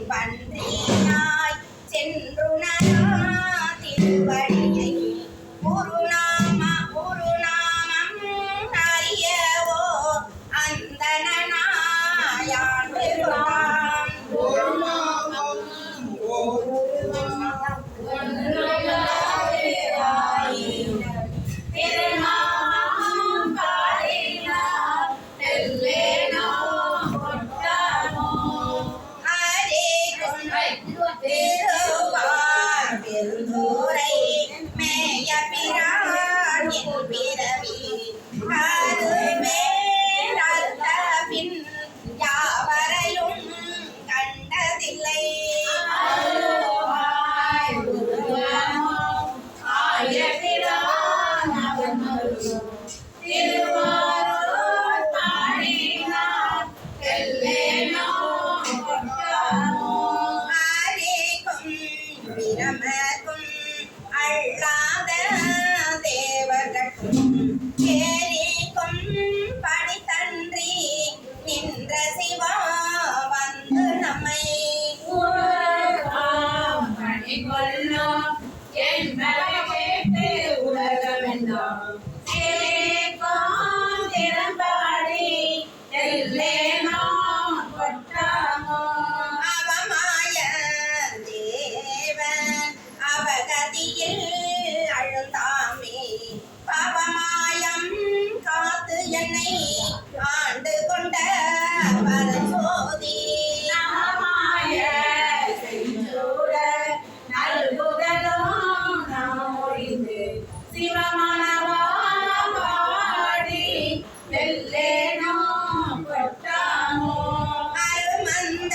பன்றியாய் சென்றுணரா திருவடியை குருநாமம் அறியவோ அந்தனாயாண்டு அல்லாத தேவகட்டும் கேலிக்கும் படித்தன்றி நின்ற சிவா வந்து நம்மை பணிகொள்ளும் என்பதை கேட்டு உலகமெல்லாம் திறம்படி எல்லேனோ கொட்டாமோ அவமாய தேவன் அவகதியில் அழுந்தாமே பாவமாயம் காத்து என்னை ஆண்டு கொண்ட பரசோதி நவமாய செஞ்சூர நல்குதலும் நாம் ஒழிந்து சிவமானவா பாடி வெல்லேனோ கொட்டாமோ அருமந்த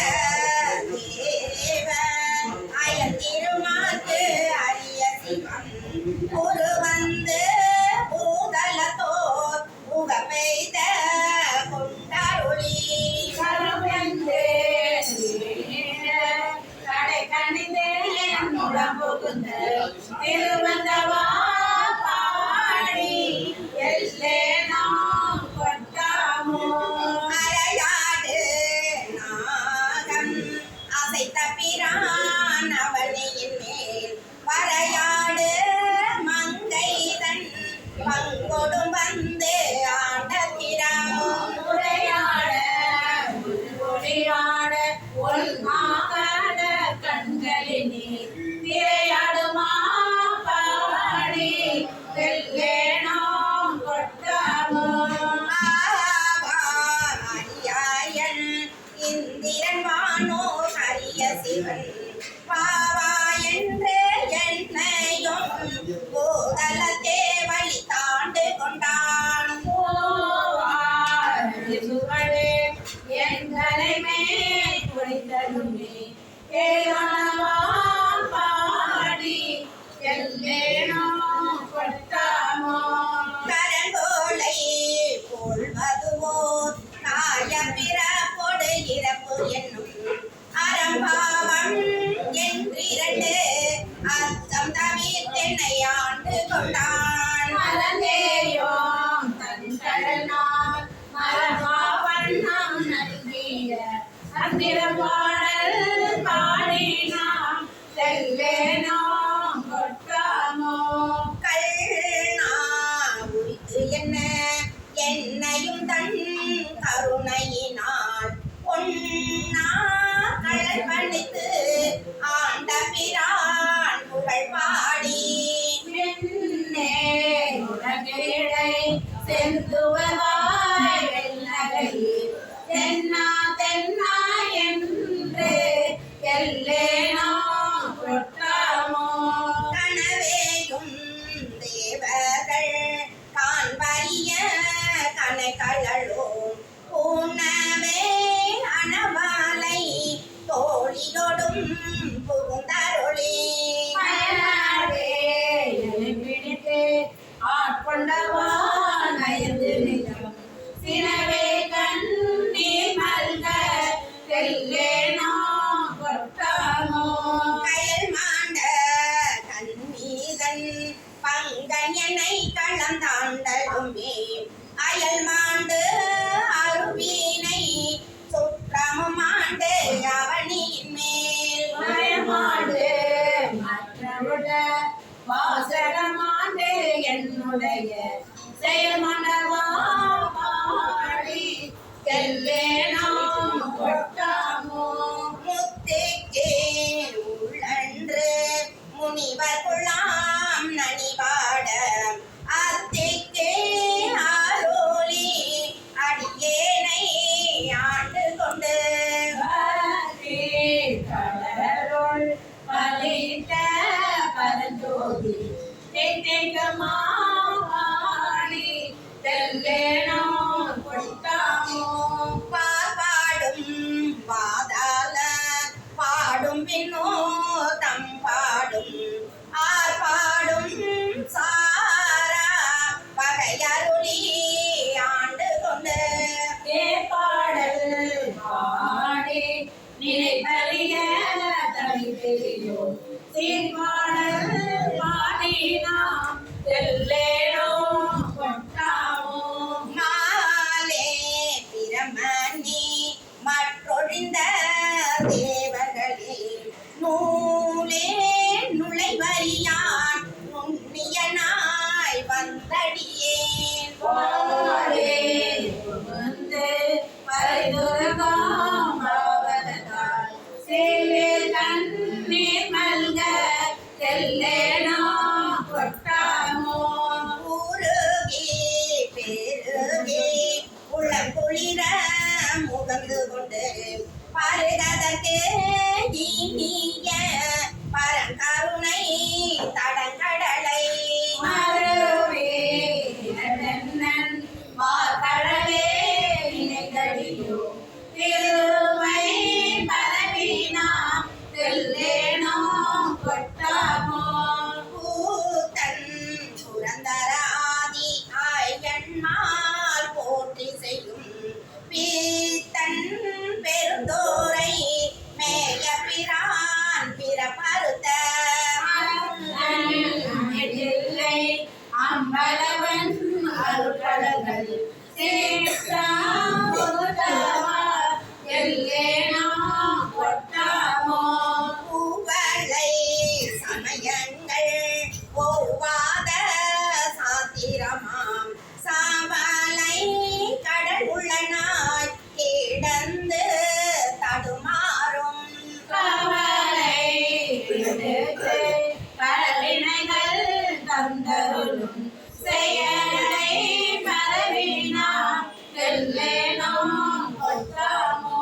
தேவன் அயல் திருமாக்கு அரிய சிவன் ஒரு வந்து பூதலத்தோர் புக பெய்த கொண்டாருளி கருவென்று கடை கணிந்தே என்னுடன் புகுந்த திருவந்தவா பாடி எல்லேனோ கொட்டாமோ அரையாடு நாகம் அசைத்த பிரான் அவனியின் மேல் வரையாடு மங்கைதன் பங்கொடும் வந்து ஆண்டத்திரம் உரையாட ஒளியாட ஒல்மாகட கண்களினே திரையாடுமா பாடி வெல்லேனோ கொட்டாமோ அரியாயன் இந்திரன் வானோ ஹரிய சிவன் பாவா என்று என்னையும் பூதலத்தே வழி தாண்டு கொண்டான் எங்களை மேல் குறைத்ததுமே பாடி எல்லேனோ கொட்டாமோ கரங்கோலை போல்வதுவோ காய பிறப்பொடு இறப்பு என்னும் அறம்பாவம் என்றிரண்டு அச்சம் தவிர்த்தென்னை ஆண்டு கொண்டான் மலந்தேயோம் தன் கடனால் மரபாவண்ணம் நல்கிய அத்திரபாடல் பாடினாம் செல்லேனோ கொட்டாமோ கல்னா உரித்து என்னையும் தன் கருணையினால் பொன்னா கடல் பணித்து ஆண்ட பிரான் புகழ் பாடி உலகிடை செந்துவதாய் வெள்ளகையில் தென்னா தென்னா என்று எல்லேனோ கொட்டாமோ கனவேயும் தேவர்கள் காண்பறிய கனைகளோ பூனவே அனவாலை தோழியோடும் புகுந்தருளி பிடித்து ஆட்கொண்டவா நயந்து நிலம் சினவே கண்ணீர் மல்க செல்லேனோ கொட்டாமோ கயல் மாண்ட கண்ணீதன் பங்கனை களந்தாண்டலுமே அயல் மாண்டு அருவினை சுற்றமும் ஆண்டு அவனின் மேல் வாசகமாண்டே என்னுடைய செயல்மனவாடி செல்வேனாம் கொட்டாமோ முத்திக்கே உள்ளன்று முனிவர் குலாம் நனிபாட அத்திக்கே ஆரோலி அடியேனை ஆண்டு கொண்டு கடலுள் பலித்த பரஞ்சோதி மாடி தெல்லேனோ கொட்டாமோ பாடும் பாதாள பாடும் வினோதம் பாடும் ஆர்பாடும் சாரா பகையருளி ஆண்டு கொண்டு பாடல் பாடி நினைப்பறிய தனி தெரியும் சீர்பாடல் பாடினாம் தெல்லேனோ கொட்டாமோ மாலே பிரமணி மற்றொழிந்த தேவர்களே நூலே நுழைவறியான் நுண்ணியனாய் வந்தடியேன் வந்து பரிதுரகாம் பாவனதால் சேலே தண்ணீர் மல்க தெல்லேனோ கொட்டாமோ ஊருகி பெருகி உளங்குளிர முகந்து கொண்டு பருகதற்கு இனிய பரங்கருணை தடங்கடலை மறுவே இரண்டென்னன் வார்கடலே நினைத்தடியோ திருமை பரவினாம் தெல்லேனோ கொட்டாமோ பூத்தன் புரந்தராதி ஆயன்மால் போற்றி செய்யும் பீத்தன் பெருந்தோரை மேய பிரான் பிறப்பறுத்த அம்பலவன் அருட்கடல்கள் எல்லேனோ கொட்டாமோ பூவளை சமயங்கள் போவாத சாத்திரமாம் சாவலை கடல் உள்ளனாய் கிடந்து தடுமாறும் கவலை பரவினைகள் தந்தருளும் செயலை பரவினாம் தெல்லேனோ கொட்டாமோ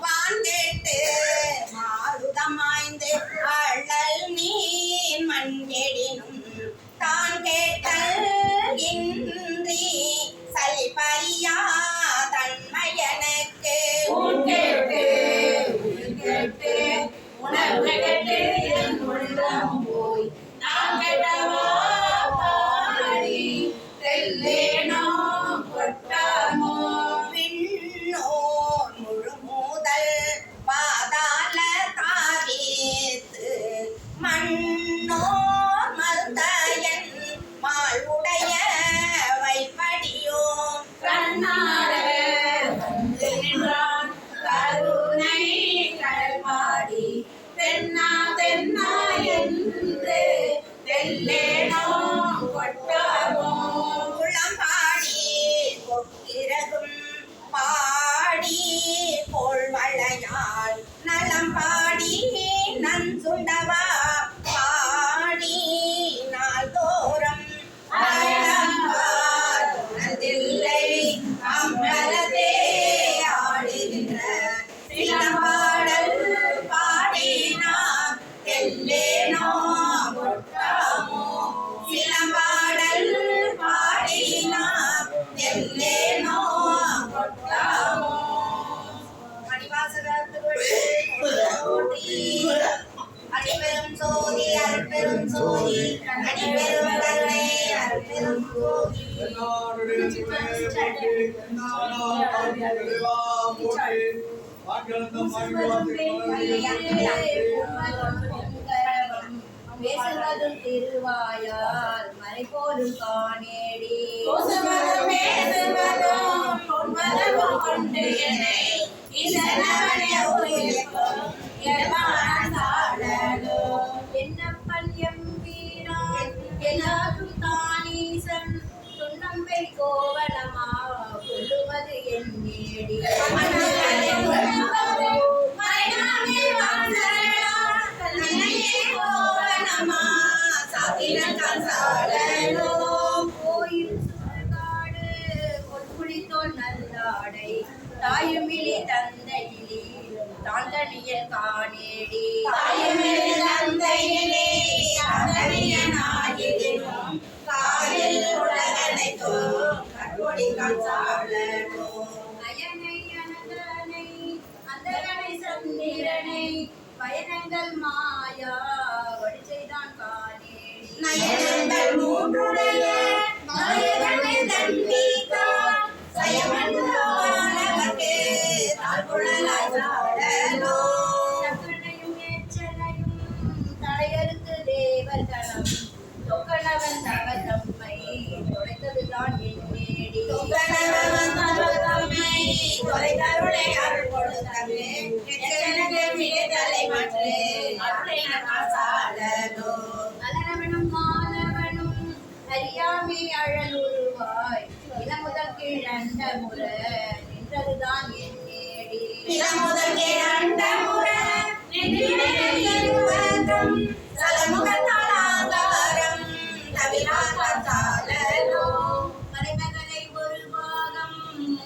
வான்கேட்டு மாருதமாய்ந்து அழல் நீர் மண்கெடினும் தான் கேட்டல் இன்றி சலிபறியா தன்மையனுக்கு கேட்டு உணர்வு கேட்டு என் உள்ளம் போய் நான் கேட்டவா பாடி தெல்லேனோ கொட்டாமோ விண்ணோர் முழுமுதல் பாதாள தாவித்து மண்ணோர் மருதயன் மாளுடைய வைப்படியோ கண்ணார வந்து நின்றான் கருணை கடல் பாடி தென்னா தென்னா என்று தெல்லேனோ கொட்டாமோ குளம்பாடி கொக்கிறகும் பாடி கோள்வளையால் நலம் பாடி நன்சுண்டவா பாடி நாள்தோறும் உணர்ந்தில்லை அம்பலத்தே ஆடுகின்ற சிலம்பாடல் பாடினாம் தெல்லேனோ கொட்டாமோ சிலம்பாடல் பாடினாம் தெல்லேனோ கொட்டாமோ மணிவாசகத்துக்குள் போற்றி அடிபெரும் சோதி அருட்பெரும் சோதி அடிபெரும் கருணை அருட்பெரும் சோதி பேசுவதும் திருவாயால் மறைபோலும் காணேடி என்னப்பன் எம்பீரான் காணேடி தாயமில் தந்தையிலே நாயினும் காயில் உலகனைத்தும் கற்பொடி காசாளனோ அயனை அனந்தனை அந்தகனை சந்திரனை பயணங்கள் மாயா வழி செய்தான் காணேடி நயனங்கள் மூன்றுடைய நாயகனை தண்டித்தான் சயமன்றவானவர்க்கே தாழ்குழலாய் சாடலோ சக்கனையும் ஏச்சனையும் தடையறுத்து தேவர்களும் தொக்கனவன் தவ தம்மை தொலைத்ததுதான் என் நேடி கணவன் தம்மை தொலைதருளை அருள் கொடுத்தவே எச்சனக்கு விடுதலை மற்று அருளின காசாளனோ அலனவனும் மாலவனும் அறியாமை அழலுருவாய் இளமுதல் கிழந்த முற நின்றதுதான் என் நேடி முதல் கேண்ட முறை நின்றும் சலமுகத்தாளாதாரம் தவிராத்தாளனோ மலைமகனை ஒரு பாகம்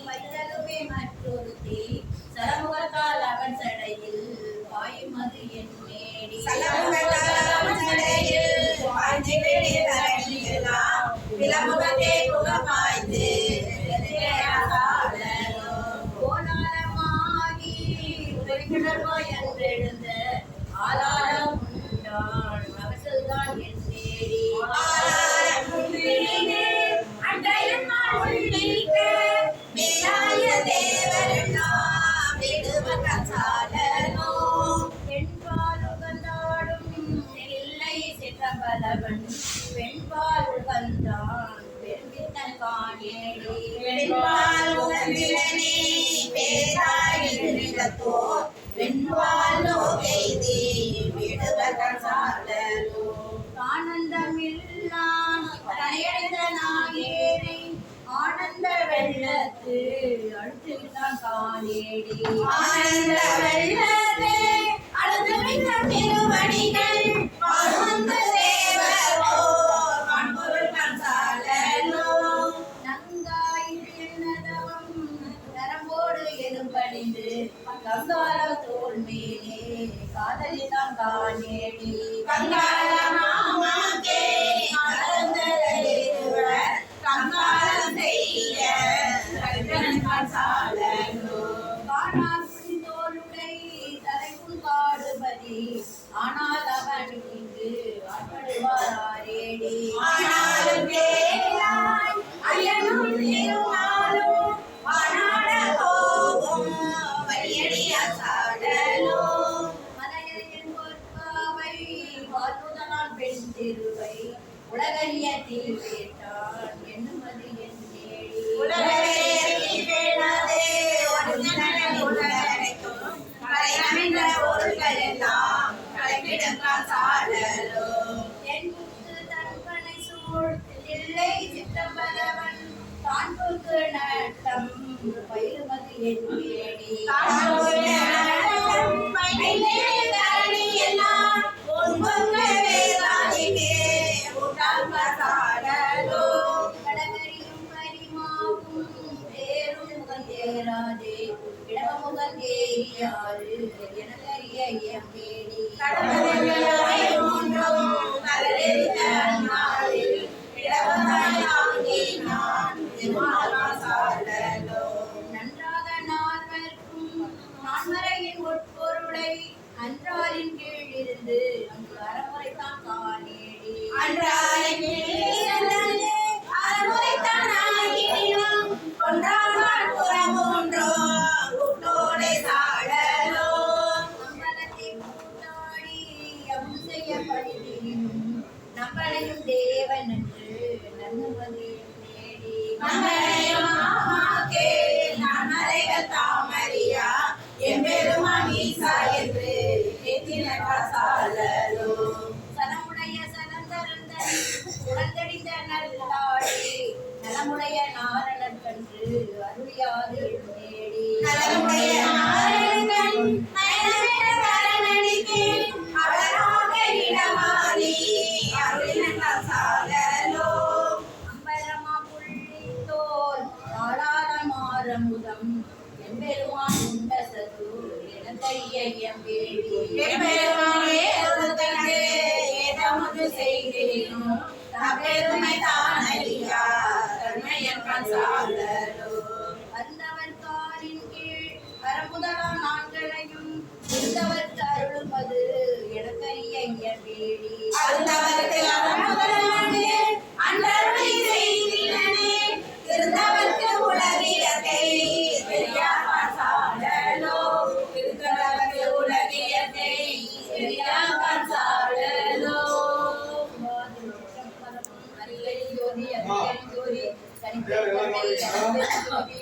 வைத்தலுமே மற்றொருத்தி சரமுகத்தால் அவன் சடையில் பாயும் அது என் நேடி சலமுகத்தாளம் சடையில் பாய்ந்திவிடு தரணியெல்லாம் விலமுகத்தே புகமாய்ந்து எதிரேயாளனோ கோலாலமாகி உதவிக்கிடர்வாய் என்றெழுந்த ஆலாரம் உண்டான் அவசல்தான் என் நேடி ஆளாரம் முன்னிலே அன்றையன் நாள் உள்ளிக்க மேலாய தேவரெல்லாம் விடுவகசாலனோ பெண்பால் உகந்தாடும் இல்லை சிற்றம்பலவன் பெண்பால் உகந்தான் பெருமித்தன் காணேடி வெண்பால் உகந்திலனே பேராயிரத்தோ வெண்பால் நோகைதி விடுவகசாலனோ ஆனந்தமில்லாம் தனையடைந்த நாகேரை ஆனந்த வெள்ளத்து அழுத்துவிட்டான் காணேடி ஆனந்த வெள்ளத்தே அழுதுவிட்ட திருவடிகள் ஆனந்த தேவரோ காண்பொருள் கசாலனோ நங்காயில் என்னதவம் நரம்போடு எலும்பணிந்து கங்காலம் தோல் மேலே காதலிதான் காணேடி கங்காளமாமாக்கே கலந்ததேவர் கங்காளம் செய்ய கல்கன் கசாலனோ காணாக்குடி தோளுடை தலைக்குள் காடுபதி ஆனால் அவன் இங்கு ஆட்படுவாரேடி ஆனாலும் கேளாய் ஐயனும் திருமாலும் ஆனாட போகும் வழியடிய சாடலோ மலையரின் பொற்பாவை வாழ்வதனால் பெண் திருவை உலகறிய தீர்வேட்டான் என்னுமது என் நேடி உலகேறி வேணாதே ஒருத்தனது உலகனைத்தும் கலையமைந்த பொருள்கள் எல்லாம் கலைப்பிடங்கால் சாடலோ என் புத்து தன்பனை சூழ் இல்லை சித்தம்பலவன் தான் புக்கு நட்டம் பயிலுமது என் நேடி கடகரியும் பரிமாவும் தேரும் முகந்தேராதே இடமுகந்தேரியாறு எனக்கரிய எம்மேடி நன்றாக நால்வர்க்கும் நான்மறையின் உட்பொருளை அன்றாரின் கீழ் இருந்து அங்கு அறமுறைத்தான் காணேடி அம்பலத்தை கூட்டாடி அம்பு செய்யப்படுகிறோம் நம்மளையும் தேவன் என்று நம்புவது நேடி சலமுடைய சலந்தரந்தன் உடந்தடிந்த நல்லாடி நலமுடைய நாரணன் கன்று அருளியாது நேடி அம்பலமா புள்ளித்தோல் ஆளாரமாரமுதம் எம்பெருமான் உண்ட சது எனக்கரிய எம்பேடி எப்பெருமானே ஒருத்தனே ஏதமுது செய்தேனும் தப்பெருமை தானறியா தன்மையற்கான் சார்ந்தலோ. வந்தவர் காலின் கீழ் வரமுதலா நான்களையும் இருந்தவர்க்கு அருளுமது எனக்கரிய இயற்கேடி. அருந்தவர்க்கு அறமுதலானே அன்றருளை செய்திலனே இருந்தவர்க்கு உலகியத்தை தெரியாமல் சாடலோ. இருந்தவர்க்கு உலகியத்தை தெரியாமல் சாடலோ. அறிவை ஜோதி அறிவியல் ஜோதி தனிப்பெருமை அறிவியல் ஜோதி